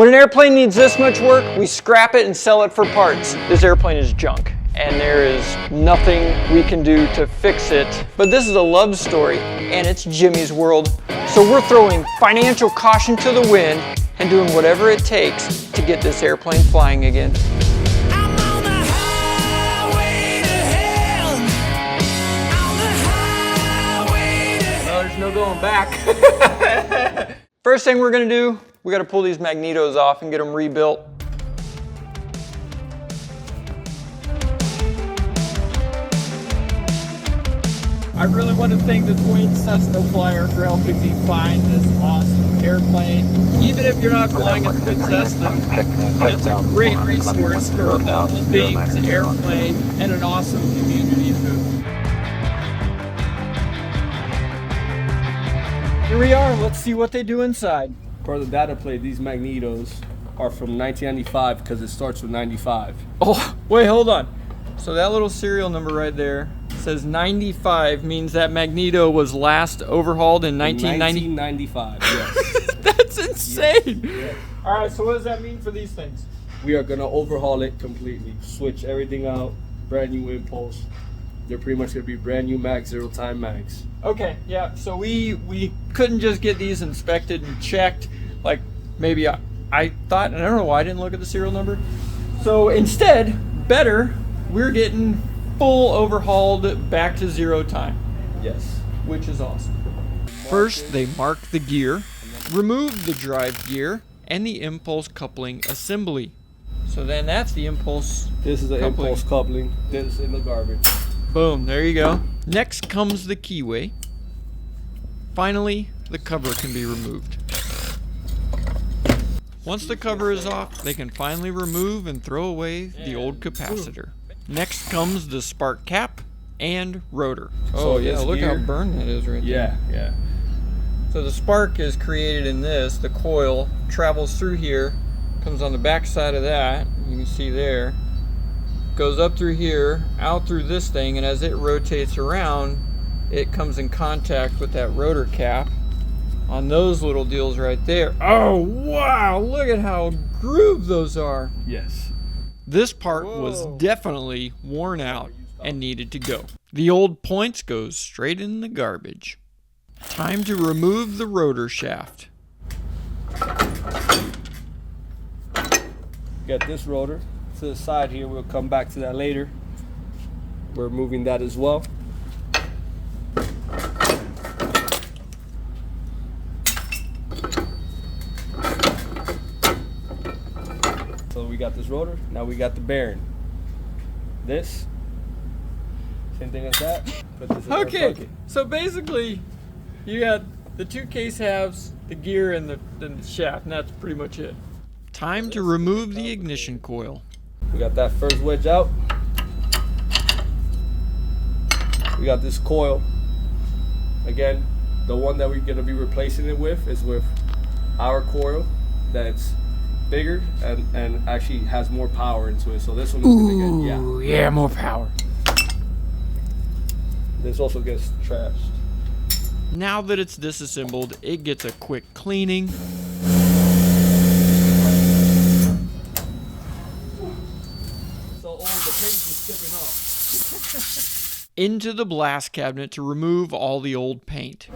When an airplane needs this much work, we scrap it and sell it for parts. This airplane is junk, and there is nothing we can do to fix it. But this is a love story, and it's Jimmy's world. So we're throwing financial caution to the wind and doing whatever it takes to get this airplane flying again. There's no going back. First thing we're gonna do, we gotta pull these magnetos off and get them rebuilt. I really want to thank the Dwayne Cessna Flyer for helping me find this awesome airplane. Even if you're not flying a good Cessna, it's a great resource for all things airplane and an awesome community too. Here we are, let's see what they do inside. For the data plate, these magnetos are from 1995 because it starts with 95. Oh, wait, hold on. So that little serial number right there says 95, means that magneto was last overhauled in 1995, yes. That's insane. Yeah. All right, so what does that mean for these things? We are gonna overhaul it completely, switch everything out, brand new impulse. They're pretty much gonna be brand new mags, zero time mags. Okay, yeah, so we couldn't just get these inspected and checked, like maybe I thought, and I don't know why I didn't look at the serial number. So instead, better, we're getting full overhauled back to zero time. Yes. Which is awesome. First, they mark the gear, remove the drive gear, and the impulse coupling assembly. So then that's the impulse This is the coupling. impulse coupling. This is in the garbage. Boom, there you go. Next comes the keyway. Finally, the cover can be removed. Once the cover is off, they can finally remove and throw away the old capacitor. Next comes the spark cap and rotor. Oh yeah, look how burned that is right there. Yeah. So the spark is created in this. The coil travels through here, comes on the back side of that, you can see there, goes up through here, out through this thing, and as it rotates around, it comes in contact with that rotor cap on those little deals right there. Oh wow, look at how grooved those are. Yes. This part was definitely worn out and needed to go. The old points goes straight in the garbage. Time to remove the rotor shaft. Get this rotor to the side here. We'll come back to that later. We're moving that as well. So we got this rotor, now we got the bearing. This, same thing as that. Put this in Okay, our bucket. so basically you got the two case halves, the gear, and the shaft, and that's pretty much it. Time to remove the ignition coil. We got that first wedge out. We got this coil. Again, the one that we're gonna be replacing it with is with our coil that's bigger and actually has more power into it. So this one is gonna get, yeah, more power. This also gets trashed. Now that it's disassembled, it gets a quick cleaning. So all the paint is stripping off. Into the blast cabinet to remove all the old paint.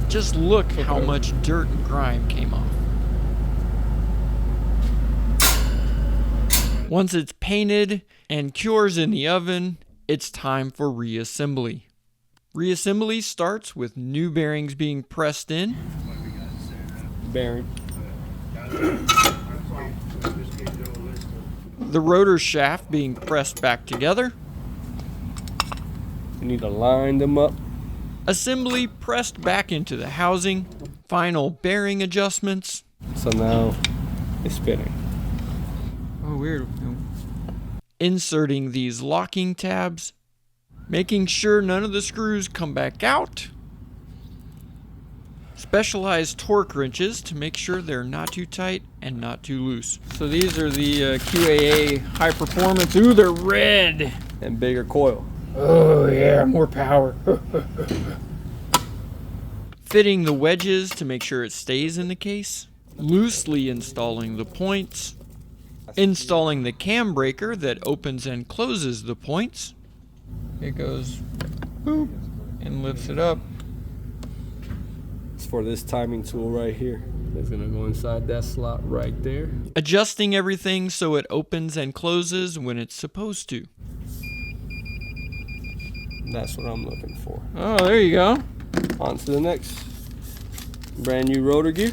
Just look how much dirt and grime came off. Once it's painted and cures in the oven, it's time for reassembly. Reassembly starts with new bearings being pressed in. Bearing. The rotor shaft being pressed back together. You need to line them up. Assembly pressed back into the housing. Final bearing adjustments. So now it's spinning. Oh, weird. Inserting these locking tabs. Making sure none of the screws come back out. Specialized torque wrenches to make sure they're not too tight and not too loose. So these are the QAA high performance. Ooh, they're red. And bigger coil. Oh yeah, more power. Fitting the wedges to make sure it stays in the case. Loosely installing the points. Installing the cam breaker that opens and closes the points. It goes boop and lifts it up. It's for this timing tool right here. It's gonna go inside that slot right there. Adjusting everything so it opens and closes when it's supposed to. That's what I'm looking for. Oh, there you go. On to the next. Brand new rotor gear.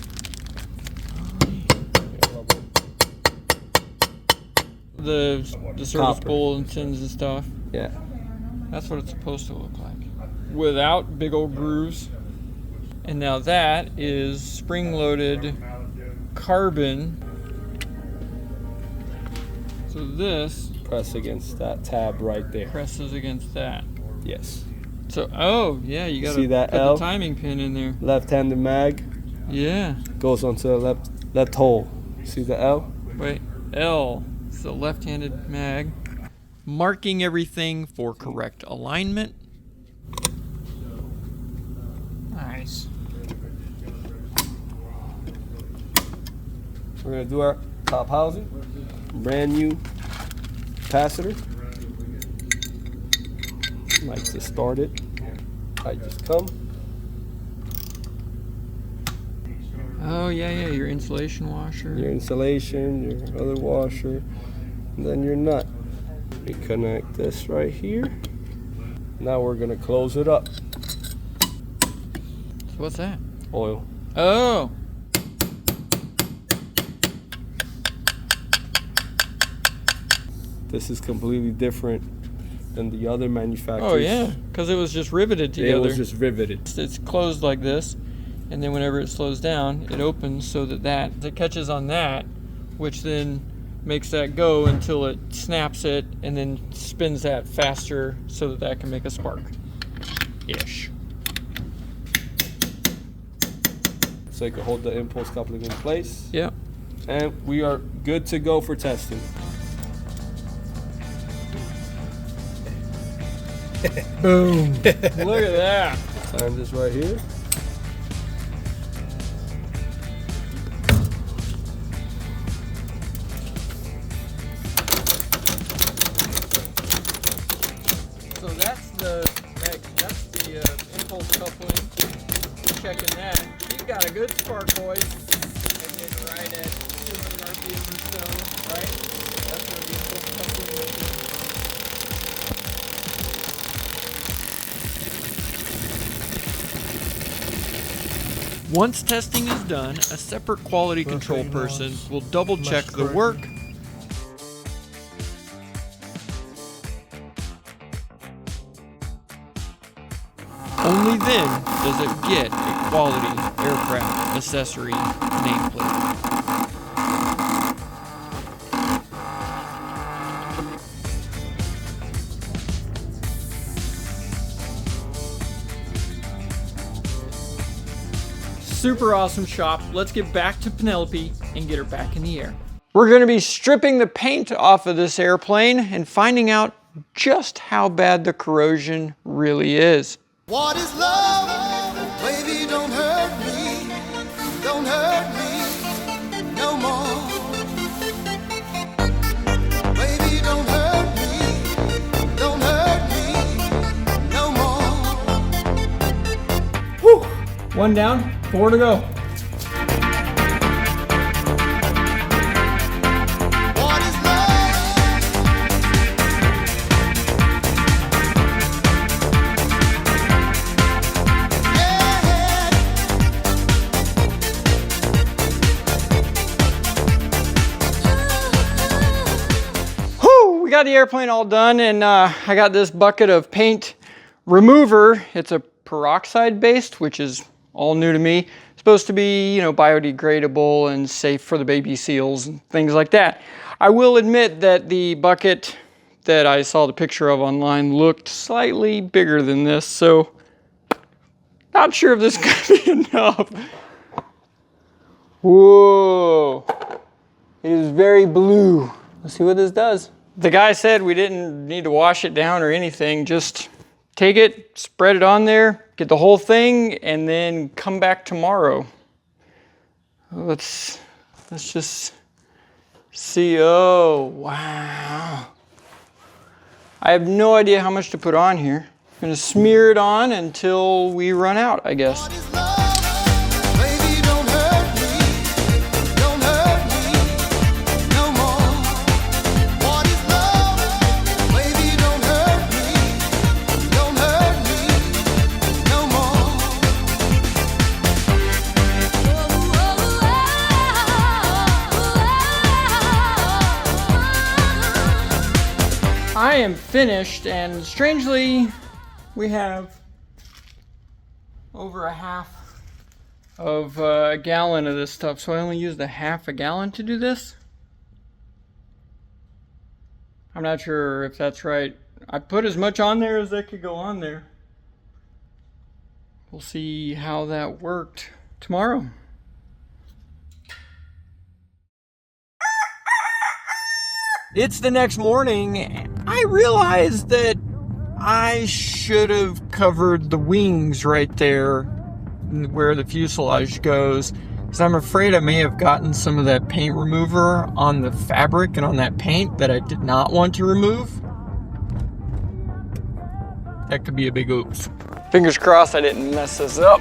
The service Copper. bulletins and stuff. Yeah. That's what it's supposed to look like. Without big old grooves. And now that is spring-loaded carbon. So this Press against that tab right there. presses against that. Yes. So, oh, yeah, you gotta See that put L? the timing pin in there. Left-handed mag Yeah. goes onto the left hole. See the L? Wait, L. It's the left-handed mag. Marking everything for correct alignment. Nice. We're gonna do our top housing. Brand new capacitor. Like to start it. I just come. Oh, yeah, your insulation washer. Your insulation, your other washer, and then your nut. We connect this right here. Now we're gonna close it up. So what's that? Oil. Oh. This is completely different than the other manufacturers. Oh, yeah, because it was just riveted together. It was just riveted. It's closed like this, and then whenever it slows down, it opens so that it catches on that, which then makes that go until it snaps it, and then spins that faster so that can make a spark. Ish. So you can hold the impulse coupling in place. Yep. And we are good to go for testing. Boom. Look at that. Time this right here. So that's the impulse coupling. Checking that. She's got a good spark, boys. And then right at 200 RPM or so, right? That's where the impulse coupling is. Once testing is done, a separate quality control person will double check the work. Only then does it get a quality aircraft accessory nameplate. Super awesome shop. Let's get back to Penelope and get her back in the air. We're going to be stripping the paint off of this airplane and finding out just how bad the corrosion really is. What is love? Baby, don't hurt me. Don't hurt me no more. Baby, don't hurt me. Don't hurt me no more. Whew. One down, 4 to go. What is love? Yeah. Whew, we got the airplane all done, and I got this bucket of paint remover. It's a peroxide based, which is all new to me. It's supposed to be, biodegradable and safe for the baby seals and things like that. I will admit that the bucket that I saw the picture of online looked slightly bigger than this, so Not sure if this is gonna be enough. Whoa. It is very blue. Let's see what this does. The guy said we didn't need to wash it down or anything. Just take it, spread it on there, get the whole thing, and then come back tomorrow. Let's just see. Oh, wow. I have no idea how much to put on here. I'm gonna smear it on until we run out, I guess. What is love? Baby, don't hurt me. Don't hurt me no more. What is love? Baby, don't hurt me. Don't hurt me no more. I am finished, and strangely, we have over a half of a gallon of this stuff, so I only used a half a gallon to do this. I'm not sure if that's right. I put as much on there as I could go on there. We'll see how that worked tomorrow. It's the next morning. I realized that I should have covered the wings right there where the fuselage goes, because I'm afraid I may have gotten some of that paint remover on the fabric and on that paint that I did not want to remove. That could be a big oops. Fingers crossed I didn't mess this up.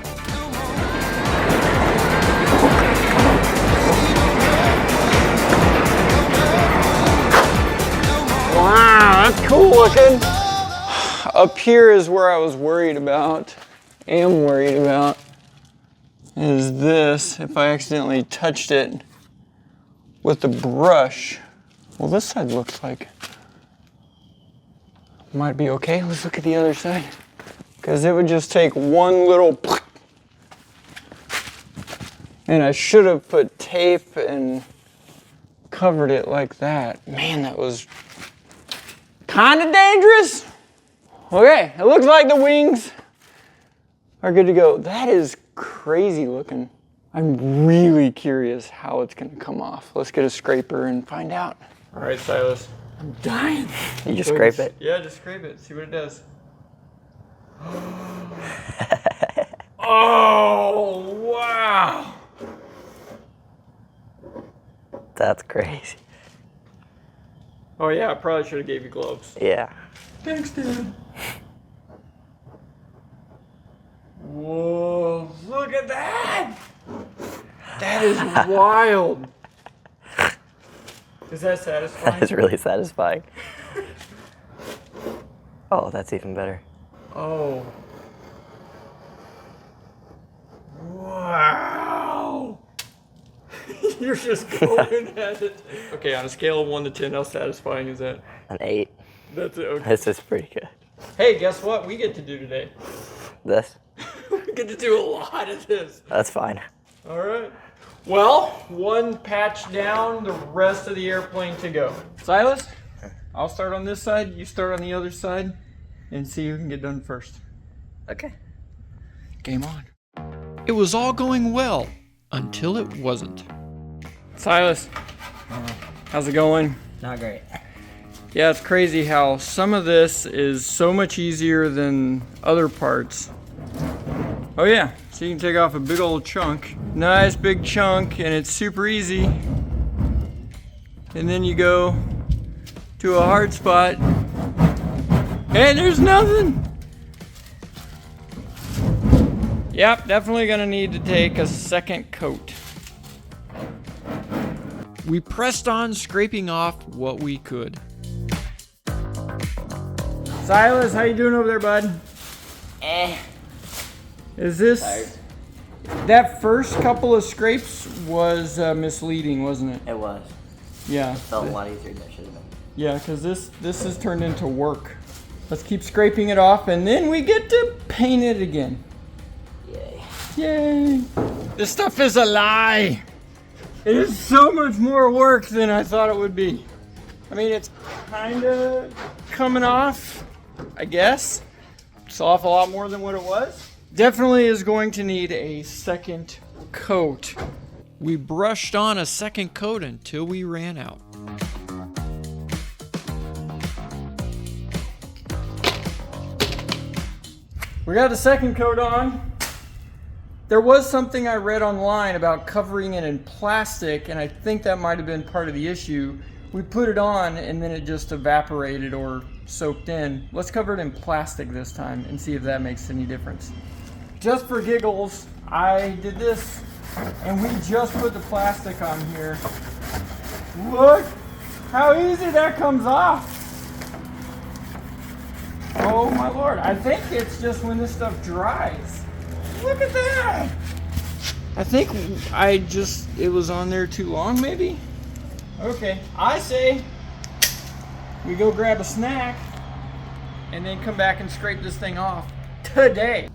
Wow, that's cool looking. Up here is where I was worried about, is this, if I accidentally touched it with the brush. Well, this side looks like might be okay. Let's look at the other side. Because it would just take one little, and I should have put tape and covered it like that. Man, that was kind of dangerous. Okay, it looks like the wings are good to go. That is crazy looking. I'm really curious how it's gonna come off. Let's get a scraper and find out. All right, Silas, I'm dying. You just scrape it? Yeah, just scrape it, see what it does. Oh, wow. That's crazy. Oh yeah, I probably should have gave you gloves. Yeah. Thanks, dude. Whoa, look at that! That is wild. Is that satisfying? That is really satisfying. Oh, that's even better. Oh. Wow. You're just going at it. Okay, on a scale of 1 to 10, how satisfying is that? An 8. That's it. Okay. This is pretty good. Hey, guess what we get to do today? This? We get to do a lot of this. That's fine. All right. Well, one patch down, the rest of the airplane to go. Silas, I'll start on this side, you start on the other side, and see who can get done first. Okay. Game on. It was all going well until it wasn't. Silas, how's it going? Not great. Yeah, it's crazy how some of this is so much easier than other parts. Oh yeah, so you can take off a big old chunk. Nice big chunk, and it's super easy. And then you go to a hard spot, and there's nothing. Yep, definitely gonna need to take a second coat. We pressed on, scraping off what we could. Silas, how you doing over there, bud? Is this... Tired. That first couple of scrapes was misleading, wasn't it? It was. Yeah. It felt a lot easier than it should have been. Yeah, because this has turned into work. Let's keep scraping it off, and then we get to paint it again. Yay. Yay! This stuff is a lie! It is so much more work than I thought it would be. I mean, it's kind of coming off, I guess. It's off a lot more than what it was. Definitely is going to need a second coat. We brushed on a second coat until we ran out. We got the second coat on. There was something I read online about covering it in plastic, and I think that might have been part of the issue. We put it on and then it just evaporated or soaked in. Let's cover it in plastic this time and see if that makes any difference. Just for giggles, I did this and we just put the plastic on here. Look how easy that comes off. Oh my Lord, I think it's just when this stuff dries. Look at that. I think it was on there too long maybe. Okay, I say we go grab a snack and then come back and scrape this thing off today.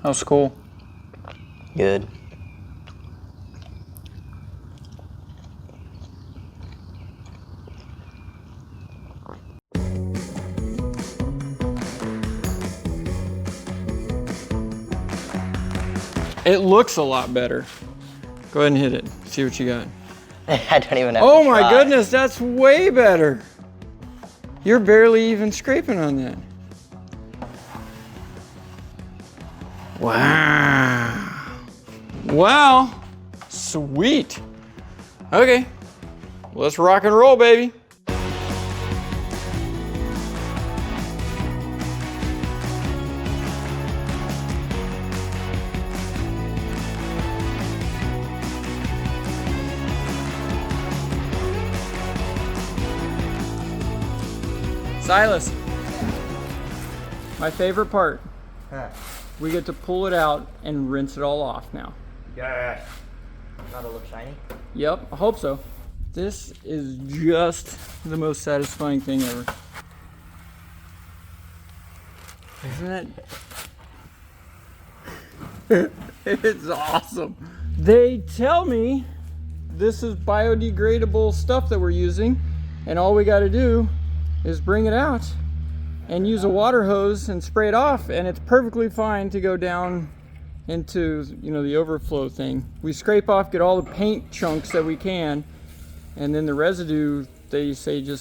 How's school? Good. It looks a lot better. Go ahead and hit it. See what you got. I don't even have Oh to my try. goodness, that's way better. You're barely even scraping on that. Wow. Well, sweet. Okay, let's rock and roll, baby. Silas, my favorite part. We get to pull it out and rinse it all off now. Yeah. Not a little shiny? Yep, I hope so. This is just the most satisfying thing ever. Isn't it? It's awesome. They tell me this is biodegradable stuff that we're using, and all we got to do is bring it out and use a water hose and spray it off, and it's perfectly fine to go down into, you know, the overflow thing. We scrape off, get all the paint chunks that we can, and then the residue, they say you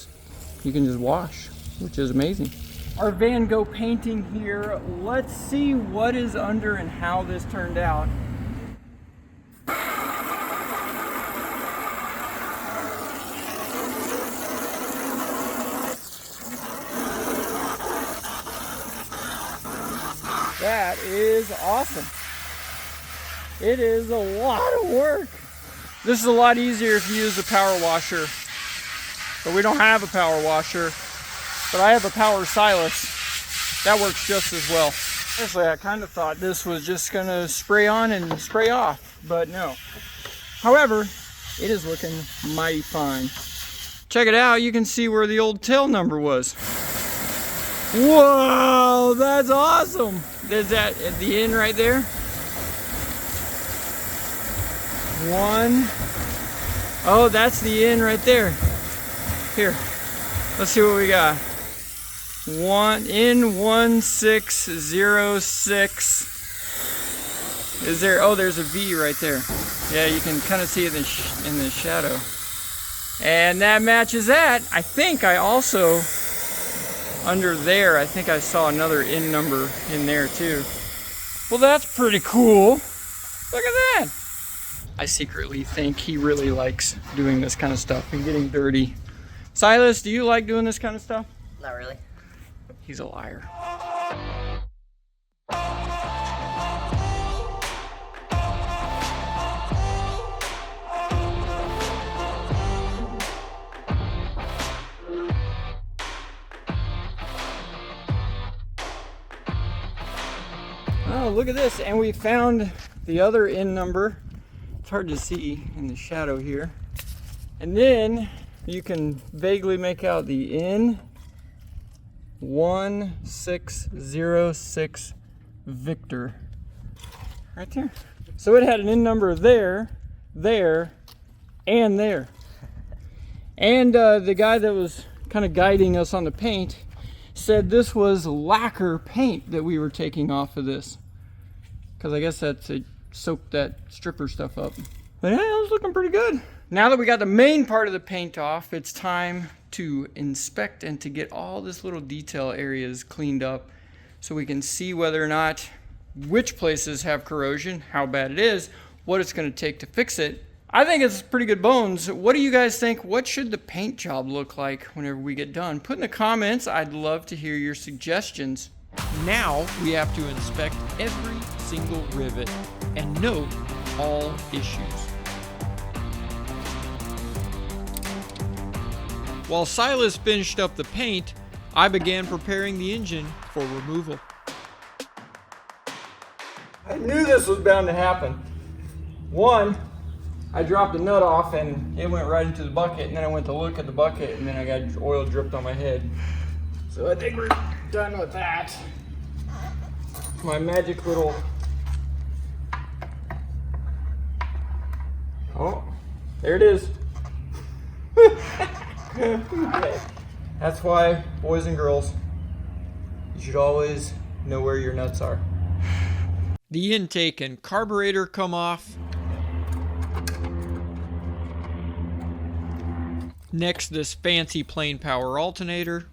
can just wash, which is amazing. Our Van Gogh painting here. Let's see what is under and how this turned out. That is awesome. It is a lot of work. This is a lot easier if you use a power washer, but we don't have a power washer, but I have a power Silas. That works just as well. Actually, I kind of thought this was just gonna spray on and spray off, but no. However, it is looking mighty fine. Check it out, you can see where the old tail number was. Whoa, that's awesome. There's that at the end right there. 1. Oh, that's the end right there. Here, let's see what we got. 1606. Is there? Oh, there's a V right there. Yeah, you can kind of see it in the shadow. And that matches that. I think I also, under there, I think I saw another N number in there too. Well, that's pretty cool. Look at that. I secretly think he really likes doing this kind of stuff and getting dirty. Silas, do you like doing this kind of stuff? Not really. He's a liar. Oh, look at this. And we found the other N number. It's hard to see in the shadow here. And then you can vaguely make out the N. 1606 Victor. Right there. So it had an N number there, and there. And the guy that was kind of guiding us on the paint said this was lacquer paint that we were taking off of this. Because I guess that's it soaked that stripper stuff up. But yeah, it was looking pretty good. Now that we got the main part of the paint off, it's time to inspect and to get all this little detail areas cleaned up so we can see whether or not which places have corrosion, how bad it is, what it's going to take to fix it. I think it's pretty good bones. What do you guys think? What should the paint job look like whenever we get done? Put in the comments. I'd love to hear your suggestions. Now we have to inspect every single rivet and note all issues. While Silas finished up the paint, I began preparing the engine for removal. I knew this was bound to happen. One, I dropped a nut off and it went right into the bucket, and then I went to look at the bucket and then I got oil dripped on my head. So I think we're done with that. My magic little... Oh, there it is. That's why, boys and girls, you should always know where your nuts are. The intake and carburetor come off. Next, this fancy plain power alternator.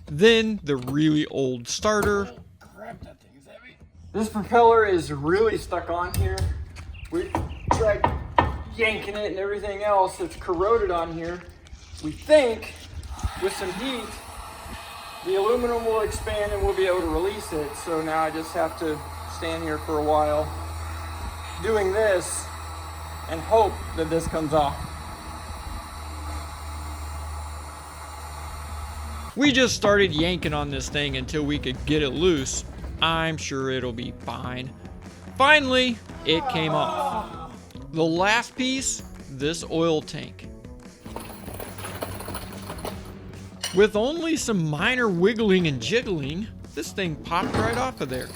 Then the really old starter. Crap, that thing is heavy. This propeller is really stuck on here. We tried yanking it and everything else. It's corroded on here. We think with some heat, the aluminum will expand and we'll be able to release it. So now I just have to stand here for a while doing this and hope that this comes off. We just started yanking on this thing until we could get it loose. I'm sure it'll be fine. Finally, it came off. The last piece, this oil tank. With only some minor wiggling and jiggling, this thing popped right off of there.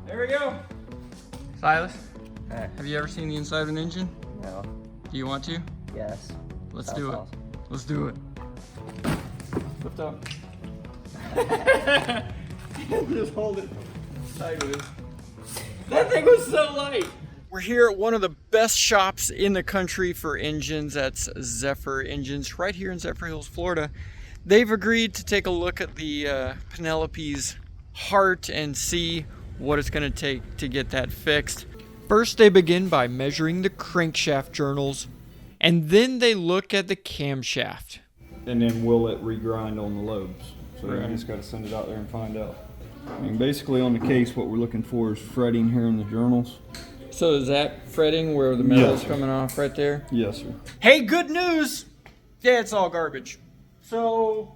There we go. Silas, have you ever seen the inside of an engine? No. Do you want to? Yes. Let's Sounds do it. awesome. Let's do it. Lift up. Just hold it sideways. That thing was so light. We're here at one of the best shops in the country for engines. That's Zephyr Engines, right here in Zephyr Hills, Florida. They've agreed to take a look at the Penelope's heart and see what it's going to take to get that fixed. First, they begin by measuring the crankshaft journals, and then they look at the camshaft. And then will it regrind on the lobes? So Right. you just got to send it out there and find out. I mean, basically on the case, what we're looking for is fretting here in the journals. So is that fretting where the metal's Yes, sir. coming off right there? Yes, sir. Hey, good news! Yeah, it's all garbage. So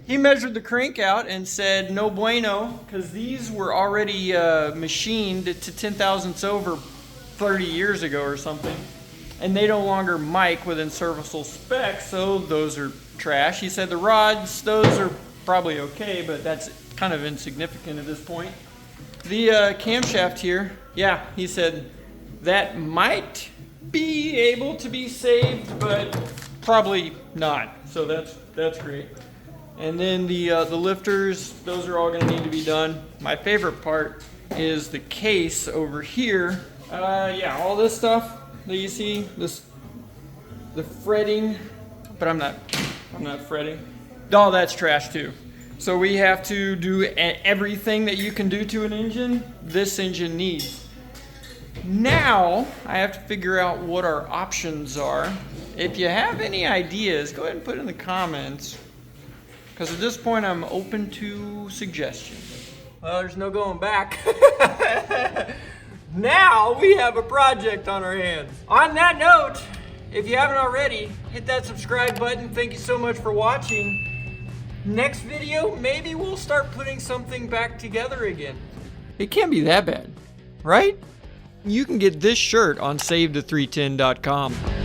he measured the crank out and said no bueno, because these were already machined to 10 thousandths over 30 years ago or something. And they no longer mic within serviceable specs, so those are trash. He said the rods, those are probably okay, but that's kind of insignificant at this point. The camshaft here, yeah, he said that might be able to be saved, but probably not. So that's great. And then the lifters, those are all going to need to be done. My favorite part is the case over here. Yeah, all this stuff that you see, the fretting, but I'm not fretting. All that's trash too. So we have to do everything that you can do to an engine, this engine needs. Now, I have to figure out what our options are. If you have any ideas, go ahead and put it in the comments. Because at this point, I'm open to suggestions. Well, there's no going back. Now we have a project on our hands. On that note, if you haven't already, hit that subscribe button. Thank you so much for watching. Next video, maybe we'll start putting something back together again. It can't be that bad, right? You can get this shirt on SaveThe310.com.